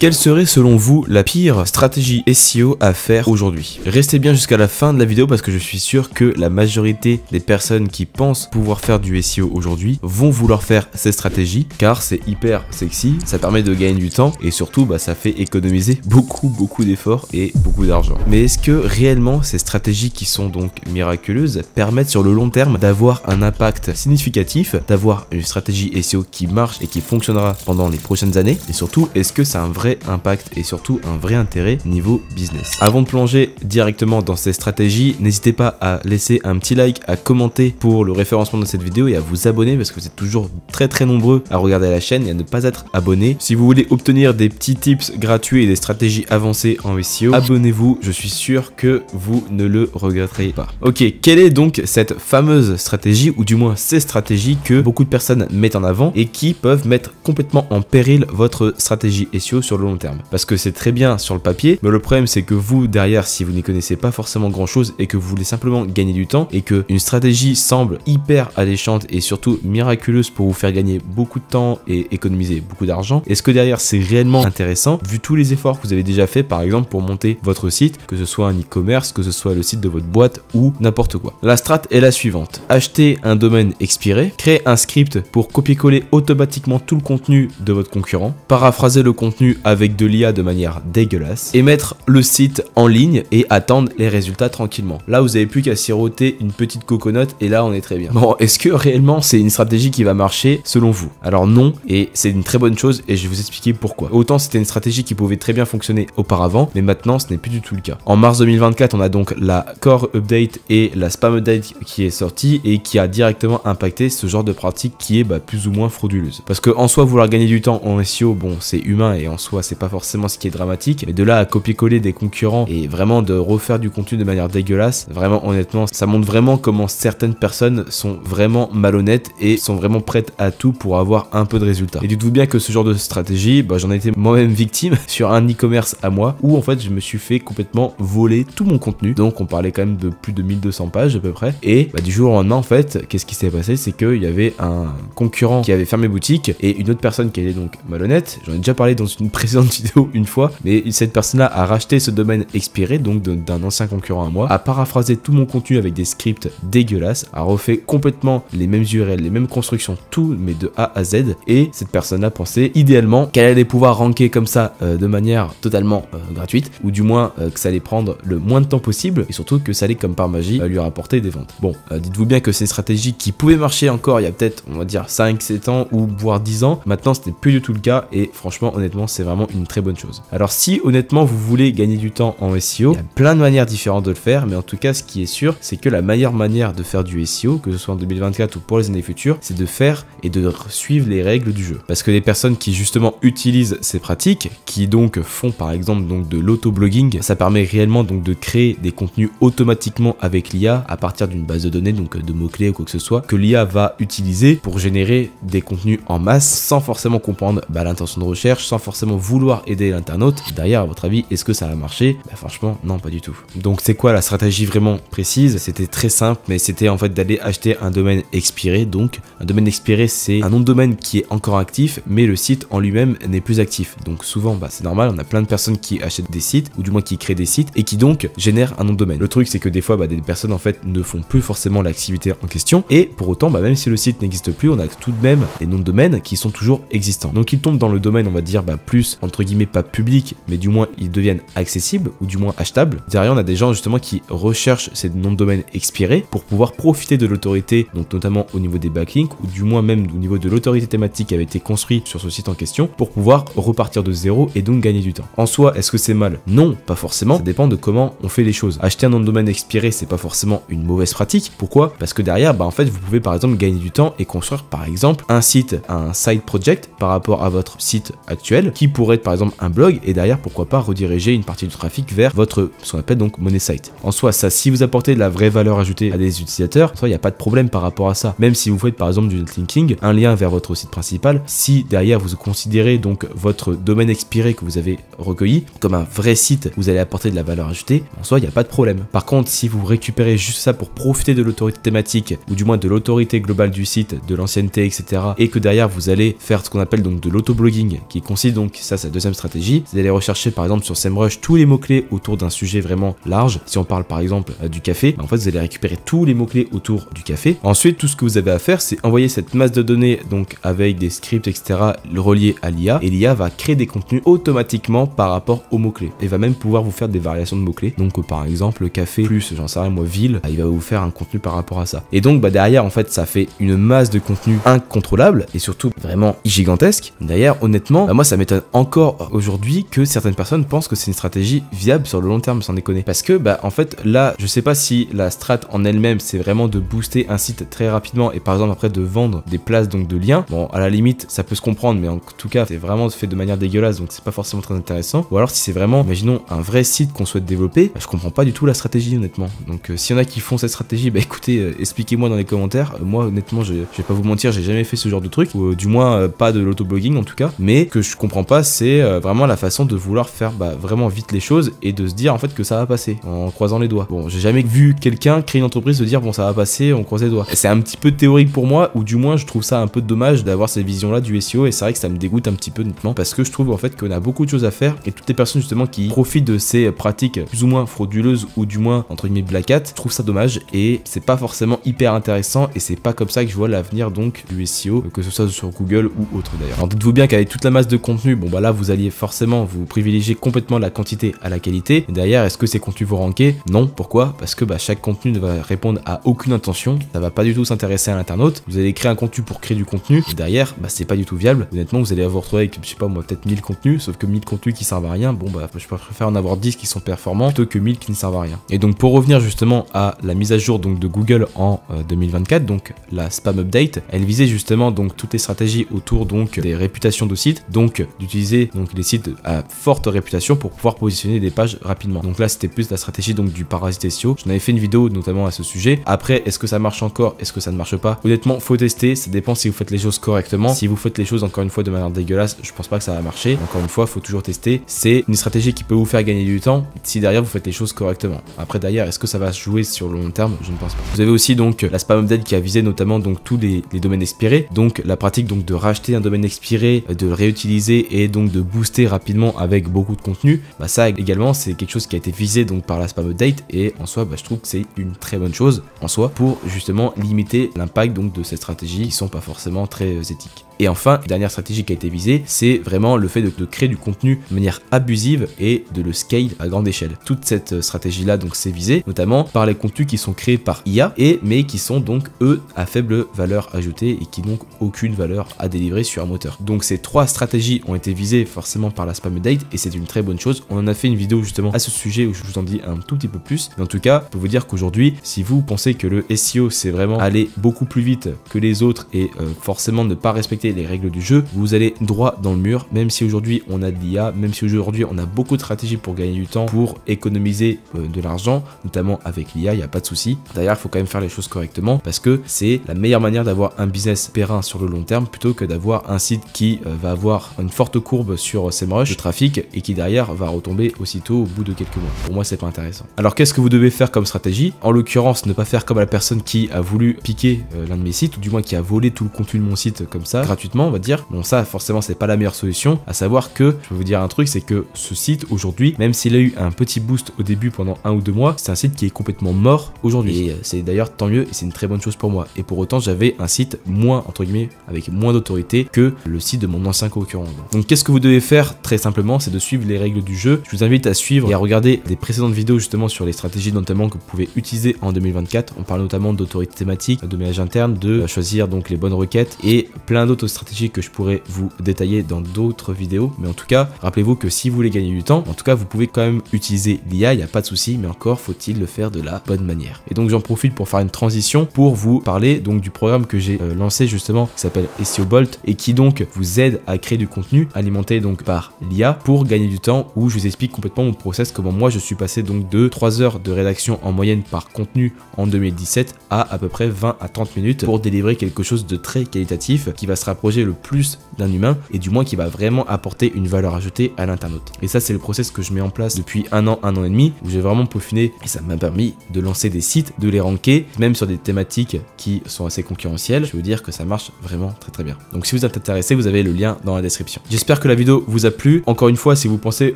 Quelle serait selon vous la pire stratégie SEO à faire aujourd'hui? Restez bien jusqu'à la fin de la vidéo parce que je suis sûr que la majorité des personnes qui pensent pouvoir faire du SEO aujourd'hui vont vouloir faire ces stratégies car c'est hyper sexy, ça permet de gagner du temps et surtout ça fait économiser beaucoup d'efforts et beaucoup d'argent. Mais est-ce que réellement ces stratégies qui sont donc miraculeuses permettent sur le long terme d'avoir un impact significatif, d'avoir une stratégie SEO qui marche et qui fonctionnera pendant les prochaines années? Et surtout, est-ce que ça a un vrai impact et surtout un vrai intérêt niveau business? Avant de plonger directement dans ces stratégies, n'hésitez pas à laisser un petit like, à commenter pour le référencement de cette vidéo et à vous abonner parce que vous êtes toujours très nombreux à regarder la chaîne et à ne pas être abonné. Si vous voulez obtenir des petits tips gratuits et des stratégies avancées en SEO, abonnez-vous, je suis sûr que vous ne le regretterez pas. Ok, quelle est donc cette fameuse stratégie ou du moins ces stratégies que beaucoup de personnes mettent en avant et qui peuvent mettre complètement en péril votre stratégie SEO sur le long terme? Parce que c'est très bien sur le papier, mais le problème c'est que vous derrière, si vous n'y connaissez pas forcément grand chose et que vous voulez simplement gagner du temps et que une stratégie semble hyper alléchante et surtout miraculeuse pour vous faire gagner beaucoup de temps et économiser beaucoup d'argent, est-ce que derrière c'est réellement intéressant vu tous les efforts que vous avez déjà fait par exemple pour monter votre site, que ce soit un e-commerce, que ce soit le site de votre boîte ou n'importe quoi? La strat est la suivante: acheter un domaine expiré, créer un script pour copier-coller automatiquement tout le contenu de votre concurrent, paraphraser le contenu avec de l'IA de manière dégueulasse et mettre le site en ligne et attendre les résultats tranquillement. Là vous avez plus qu'à siroter une petite coconote et là on est très bien. Bon, est-ce que réellement c'est une stratégie qui va marcher selon vous? Alors non, et c'est une très bonne chose et je vais vous expliquer pourquoi. Autant c'était une stratégie qui pouvait très bien fonctionner auparavant, mais maintenant ce n'est plus du tout le cas. En mars 2024 on a donc la Core Update et la Spam Update qui est sortie et qui a directement impacté ce genre de pratique qui est plus ou moins frauduleuse. Parce que en soi vouloir gagner du temps en SEO, bon c'est humain et en soi c'est pas forcément ce qui est dramatique, mais de là à copier-coller des concurrents et vraiment de refaire du contenu de manière dégueulasse, vraiment honnêtement ça montre vraiment comment certaines personnes sont vraiment malhonnêtes et sont vraiment prêtes à tout pour avoir un peu de résultats. Et dites-vous bien que ce genre de stratégie, j'en ai été moi-même victime sur un e-commerce à moi où en fait je me suis fait complètement voler tout mon contenu. Donc on parlait quand même de plus de 1200 pages à peu près et du jour au lendemain en fait qu'est-ce qui s'est passé, c'est qu'il y avait un concurrent qui avait fermé boutique et une autre personne qui était donc malhonnête. J'en ai déjà parlé dans une précédente vidéo une fois, mais cette personne là a racheté ce domaine expiré donc d'un ancien concurrent à moi, a paraphrasé tout mon contenu avec des scripts dégueulasses, a refait complètement les mêmes URL, les mêmes constructions, tout mais de A à Z, et cette personne là pensait idéalement qu'elle allait pouvoir ranker comme ça de manière totalement gratuite, ou du moins que ça allait prendre le moins de temps possible et surtout que ça allait comme par magie lui rapporter des ventes. Bon, dites-vous bien que c'est une stratégie qui pouvait marcher encore il y a peut-être on va dire 5-7 ans ou voire 10 ans, maintenant ce n'est plus du tout le cas et franchement honnêtement c'est vraiment une très bonne chose. Alors si honnêtement vous voulez gagner du temps en SEO, il y a plein de manières différentes de le faire, mais en tout cas ce qui est sûr c'est que la meilleure manière de faire du SEO, que ce soit en 2024 ou pour les années futures, c'est de faire et de suivre les règles du jeu. Parce que les personnes qui justement utilisent ces pratiques, qui donc font par exemple donc de l'auto-blogging, ça permet réellement donc de créer des contenus automatiquement avec l'IA à partir d'une base de données, donc de mots-clés ou quoi que ce soit, que l'IA va utiliser pour générer des contenus en masse sans forcément comprendre l'intention de recherche, sans forcément vouloir aider l'internaute. Derrière, à votre avis, est-ce que ça va marcher? Franchement, non, pas du tout. Donc c'est quoi la stratégie vraiment précise? C'était très simple, mais c'était en fait d'aller acheter un domaine expiré. Donc un domaine expiré, c'est un nom de domaine qui est encore actif, mais le site en lui-même n'est plus actif. Donc souvent, c'est normal, on a plein de personnes qui achètent des sites, ou du moins qui créent des sites, et qui donc génèrent un nom de domaine. Le truc, c'est que des fois, des personnes en fait ne font plus forcément l'activité en question, et pour autant, même si le site n'existe plus, on a tout de même des noms de domaine qui sont toujours existants. Donc ils tombent dans le domaine, on va dire, plus entre guillemets pas public, mais du moins ils deviennent accessibles, ou du moins achetables. Derrière, on a des gens justement qui recherchent ces noms de domaine expirés pour pouvoir profiter de l'autorité, donc notamment au niveau des backlinks, ou du moins même au niveau de l'autorité thématique qui avait été construite sur ce site en question, pour pouvoir repartir de zéro et donc gagner du temps. En soi, est-ce que c'est mal? Non, pas forcément. Ça dépend de comment on fait les choses. Acheter un nom de domaine expiré, c'est pas forcément une mauvaise pratique. Pourquoi? Parce que derrière, en fait, vous pouvez par exemple gagner du temps et construire par exemple un site, un side project par rapport à votre site actuel, qui pourrait être par exemple un blog, et derrière, pourquoi pas rediriger une partie du trafic vers votre, ce qu'on appelle donc money site. En soi, ça, si vous apportez de la vraie valeur ajoutée à des utilisateurs, en soi, il n'y a pas de problème par rapport à ça. Même si vous faites par exemple du netlinking, un lien vers votre site principal, si derrière vous considérez donc votre domaine expiré que vous avez recueilli comme un vrai site, vous allez apporter de la valeur ajoutée, en soi, il n'y a pas de problème. Par contre, si vous récupérez juste ça pour profiter de l'autorité thématique, ou du moins de l'autorité globale du site, de l'ancienneté, etc., et que derrière vous allez faire ce qu'on appelle donc de l'auto-blogging, qui consiste donc ça c'est la deuxième stratégie, c'est d'aller rechercher par exemple sur SEMrush tous les mots-clés autour d'un sujet vraiment large. Si on parle par exemple du café, en fait vous allez récupérer tous les mots-clés autour du café. Ensuite, tout ce que vous avez à faire, c'est envoyer cette masse de données donc avec des scripts, etc. le relier à l'IA, et l'IA va créer des contenus automatiquement par rapport aux mots-clés. Et va même pouvoir vous faire des variations de mots-clés. Donc par exemple, café plus, j'en sais rien moi, ville, il va vous faire un contenu par rapport à ça. Et donc derrière, en fait, ça fait une masse de contenu incontrôlable et surtout vraiment gigantesque. D'ailleurs, honnêtement, moi ça m'étonne encore aujourd'hui que certaines personnes pensent que c'est une stratégie viable sur le long terme, sans déconner. Parce que en fait là, je sais pas si la strat en elle-même c'est vraiment de booster un site très rapidement et par exemple après de vendre des places donc de liens. Bon, à la limite ça peut se comprendre, mais en tout cas c'est vraiment fait de manière dégueulasse, donc c'est pas forcément très intéressant. Ou alors si c'est vraiment, imaginons, un vrai site qu'on souhaite développer, je comprends pas du tout la stratégie honnêtement. Donc s'il y en a qui font cette stratégie, écoutez, expliquez-moi dans les commentaires. Moi honnêtement je vais pas vous mentir, j'ai jamais fait ce genre de truc, ou du moins pas de l'autoblogging en tout cas. Mais que je comprends pas, c'est vraiment la façon de vouloir faire vraiment vite les choses et de se dire en fait que ça va passer en croisant les doigts. Bon, j'ai jamais vu quelqu'un créer une entreprise se dire bon ça va passer, on croise les doigts. C'est un petit peu théorique pour moi, ou du moins je trouve ça un peu dommage d'avoir cette vision là du SEO, et c'est vrai que ça me dégoûte un petit peu honnêtement, parce que je trouve en fait qu'on a beaucoup de choses à faire, et toutes les personnes justement qui profitent de ces pratiques plus ou moins frauduleuses ou du moins entre guillemets black hat, je trouve ça dommage et c'est pas forcément hyper intéressant, et c'est pas comme ça que je vois l'avenir donc du SEO, que ce soit sur Google ou autre d'ailleurs. Alors dites-vous bien qu'avec toute la masse de contenu, là vous alliez forcément vous privilégier complètement la quantité à la qualité. Et derrière, est-ce que ces contenus vont ranker? Non. Pourquoi? Parce que chaque contenu ne va répondre à aucune intention, ça va pas du tout s'intéresser à l'internaute. Vous allez créer un contenu pour créer du contenu, et derrière c'est pas du tout viable. Honnêtement, vous allez vous retrouver avec, je sais pas moi, peut-être 1000 contenus, sauf que 1000 contenus qui servent à rien, je préfère en avoir 10 qui sont performants plutôt que 1000 qui ne servent à rien. Et donc pour revenir justement à la mise à jour donc de Google en 2024, donc la spam update, elle visait justement donc toutes les stratégies autour donc des réputations de sites, donc d'utiliser donc les sites à forte réputation pour pouvoir positionner des pages rapidement. Donc là c'était plus la stratégie donc du parasite SEO. J'en avais fait une vidéo notamment à ce sujet. Après, est-ce que ça marche encore? Est-ce que ça ne marche pas? Honnêtement, faut tester, ça dépend si vous faites les choses correctement. Si vous faites les choses encore une fois de manière dégueulasse, je pense pas que ça va marcher. Encore une fois, faut toujours tester. C'est une stratégie qui peut vous faire gagner du temps si derrière vous faites les choses correctement. Après derrière, est-ce que ça va se jouer sur le long terme? Je ne pense pas. Vous avez aussi donc la spam update qui a visé notamment donc tous les domaines expirés. Donc la pratique donc de racheter un domaine expiré, de le réutiliser et donc de booster rapidement avec beaucoup de contenu. Ça également c'est quelque chose qui a été visé donc par la spam update, et en soi je trouve que c'est une très bonne chose en soi pour justement limiter l'impact donc de ces stratégies qui sont pas forcément très éthiques. Et enfin, la dernière stratégie qui a été visée, c'est vraiment le fait de créer du contenu de manière abusive et de le scale à grande échelle. Toute cette stratégie là donc c'est visé notamment par les contenus qui sont créés par IA mais qui sont donc eux à faible valeur ajoutée et qui n'ont aucune valeur à délivrer sur un moteur. Donc ces trois stratégies ont été visées forcément par la spam update, et c'est une très bonne chose. On en a fait une vidéo justement à ce sujet où je vous en dis un tout petit peu plus, mais en tout cas je peux vous dire qu'aujourd'hui, si vous pensez que le SEO c'est vraiment aller beaucoup plus vite que les autres et forcément ne pas respecter les règles du jeu, vous allez droit dans le mur. Même si aujourd'hui on a de l'IA, même si aujourd'hui on a beaucoup de stratégies pour gagner du temps, pour économiser de l'argent, notamment avec l'IA, il n'y a pas de souci. D'ailleurs, il faut quand même faire les choses correctement, parce que c'est la meilleure manière d'avoir un business périn sur le long terme, plutôt que d'avoir un site qui va avoir une forte courbe sur SEMrush de trafic et qui derrière va retomber aussitôt au bout de quelques mois. Pour moi, c'est pas intéressant. Alors qu'est-ce que vous devez faire comme stratégie? En l'occurrence, ne pas faire comme la personne qui a voulu piquer l'un de mes sites, ou du moins qui a volé tout le contenu de mon site comme ça, gratuitement on va dire. Bon, ça forcément c'est pas la meilleure solution, à savoir que je peux vous dire un truc, c'est que ce site aujourd'hui, même s'il a eu un petit boost au début pendant 1 ou 2 mois, c'est un site qui est complètement mort aujourd'hui, et c'est d'ailleurs tant mieux, et c'est une très bonne chose pour moi. Et pour autant, j'avais un site moins, entre guillemets, avec moins d'autorité que le site de mon ancien concurrent. Donc qu'est-ce que vous devez faire? Très simplement, c'est de suivre les règles du jeu. Je vous invite à suivre et à regarder des précédentes vidéos justement sur les stratégies notamment que vous pouvez utiliser en 2024. On parle notamment d'autorité thématique, de dominage interne, de choisir donc les bonnes requêtes et plein d'autres stratégies que je pourrais vous détailler dans d'autres vidéos. Mais en tout cas, rappelez-vous que si vous voulez gagner du temps, en tout cas vous pouvez quand même utiliser l'IA, il n'y a pas de souci, mais encore faut-il le faire de la bonne manière. Et donc j'en profite pour faire une transition pour vous parler donc du programme que j'ai lancé justement, qui s'appelle SEO Bolt, et qui donc vous aide à créer du contenu alimenté donc par l'IA pour gagner du temps, où je vous explique complètement mon process, comment moi je suis passé donc de 3 heures de rédaction en moyenne par contenu en 2017 à peu près 20 à 30 minutes pour délivrer quelque chose de très qualitatif qui va se rapprocher le plus d'un humain, et du moins qui va vraiment apporter une valeur ajoutée à l'internaute. Et ça c'est le process que je mets en place depuis un an et demi, où j'ai vraiment peaufiné, et ça m'a permis de lancer des sites, de les ranker, même sur des thématiques qui sont assez concurrentielles. Je veux dire que ça marche vraiment très très bien. Donc si vous êtes intéressé, vous avez le lien dans la description. J'espère J'espère que la vidéo vous a plu. Encore une fois, si vous pensez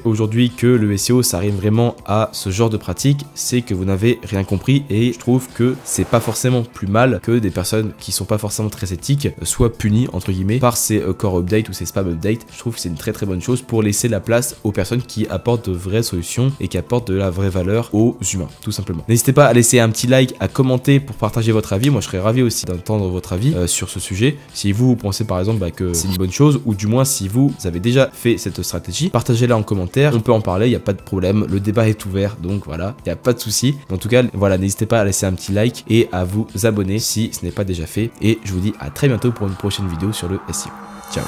aujourd'hui que le SEO ça arrive vraiment à ce genre de pratique, c'est que vous n'avez rien compris et je trouve que c'est pas forcément plus mal que des personnes qui sont pas forcément très éthiques soient punies entre guillemets par ces core updates ou ces spam updates. Je trouve que c'est une très bonne chose pour laisser la place aux personnes qui apportent de vraies solutions et qui apportent de la vraie valeur aux humains, tout simplement. N'hésitez pas à laisser un petit like, à commenter pour partager votre avis. Moi, je serais ravi aussi d'entendre votre avis sur ce sujet. Si vous pensez par exemple que c'est une bonne chose, ou du moins si vous avez déjà fait cette stratégie, partagez-la en commentaire. On peut en parler, il n'y a pas de problème. Le débat est ouvert, donc voilà, il n'y a pas de souci. En tout cas, voilà, n'hésitez pas à laisser un petit like et à vous abonner si ce n'est pas déjà fait. Et je vous dis à très bientôt pour une prochaine vidéo sur le SEO. Ciao.